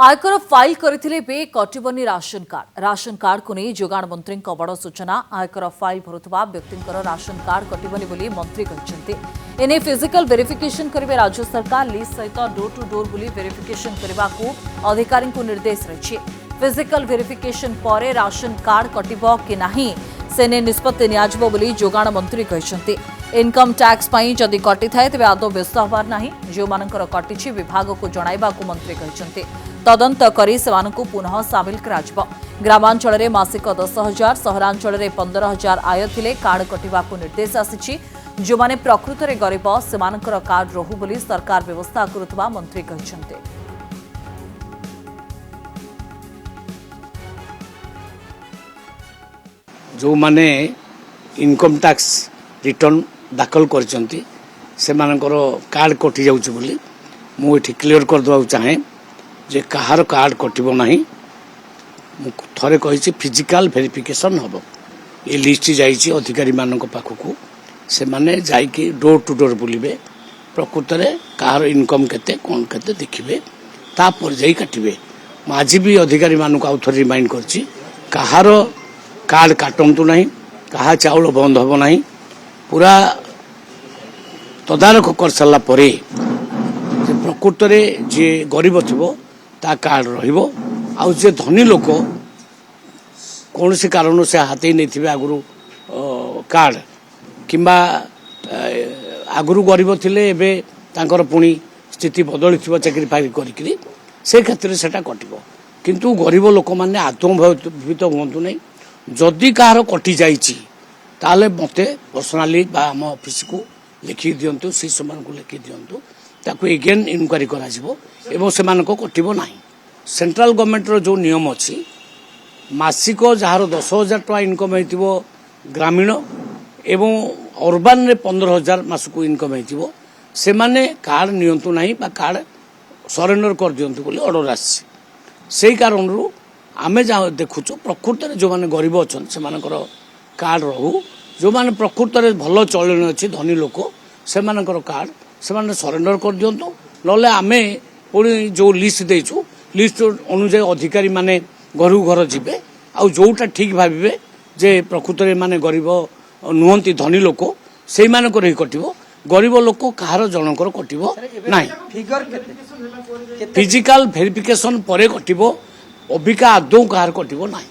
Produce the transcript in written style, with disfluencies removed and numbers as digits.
आयकर फाइल करथिले बे कटिबनी ration card को नहीं जोगाण मंत्री बड़ सूचना। आयकर फाइल भरुवा व्यक्तिर राशन कार्ड कटिबनी बोली मंत्री कहते। एने फिजिकल वेरिफिकेशन करेंगे राज्य सरकार। लिस्ट सहित डोर टू डोर बुली वेरिफिकेशन करने को अधिकारी को निर्देश रही। फिजिकल वेरिफिकेशन पर राशन कार्ड कटिब कि नहीं सेने निष्पत्ति नियाजिबो बोली जोगाण मंत्री कहते। इनकम टैक्स पई जदि कटि थाए तेबे आदौ व्यस्त हबार नाही। जो मानकर कटिछि विभाग को जणाइबा को मंत्री कहते। तदंत करी सेमानकु पुनः सामिल कराजिबो। ग्रामांचल रे मासिक 10,000 सहरांचल रे 15,000 आय थिले कार्ड कटिबा को निर्देश आसिछि। जो माने प्रकृत रे गरीब सेमानकर कार्ड रहु बोली सरकार व्यवस्था करुतबा मंत्री कहते। जो माने इनकम टैक्स रिटर्न दाखल करचंती सेमानकर कार्ड कटि जाउछ बोली मु एठी क्लियर कर दवा चाहे जे कहार कार्ड कटिबो नाही। मु थरे कहिछि फिजिकल वेरिफिकेशन हबो। ए लिस्ट जाइछि अधिकारी मानक पाखकु से माने जाई कि डोर टू डोर बुलिबे प्रकृत रे कहार इनकम केते कोन केते देखिबे तापर जाई काटिबे। आज भी अधिकारी मानक आउ थरे रिमाइंड करछि कहार कार्ड काटंतु नाही, कहा चाउल बंद हबो नाही। पूरा तदारख कर सारा परे प्रकृत रे जे गरीब थिबो ता कार्ड रहिबो। आउ जे धनी लोक कौन से कारण से हाथी नहीं थे आगुरी कार्ड किंबा आगुरी गरीब थिले एबे तांकर पुणी स्थिति बदली थी चाकरी फाकरी करी से क्षेत्र से कटिबो। किंतु गरीब लोक मैंने आत्मभूत हूँ नहीं। जदि कहार कटि जाइछि ताले मते पर्सनाली बा आम ऑफिस को लिखि दियंतु से समान को लिखि दियंतु ताकू एगेन इनक्वारी करा जिवो एवं सेमान को कटिबो नाही। सेंट्रल गवर्नमेंट रो जो नियम अछि मासिक जार 10,000 टका इनकम हेतिबो ग्रामीण एवं अर्बन रे 15,000 मासको इनकम हेतिबो से माने कार्ड नियंतु नाही बा कार्ड सरेंडर कर दियंतु बोली ऑर्डर आछि। सेही कारण रो आमे जा देखुचो प्रकृत रे जो माने गरीब अछन से मानकर कार्ड रहू। जो माने प्रकृत रे भलो चलन अछि धनी लोक से मानकर कार्ड से माने सरेंडर कर दियंतु। नले आमे पुणी जो लिस्ट देइछु लिस्ट अनुसार अधिकारी माने घर घर जिबे आ जोटा ठीक भाबिबे जे प्रकृत रे माने गरीब नुहंती धनी लोक सेई मानकर ही कटिबो। गरीब लोक कहार जनकर कटिबो नाही। फिजिकल वेरिफिकेशन परे कटिबो। अबिका आदौ कहार कटिबो नाही।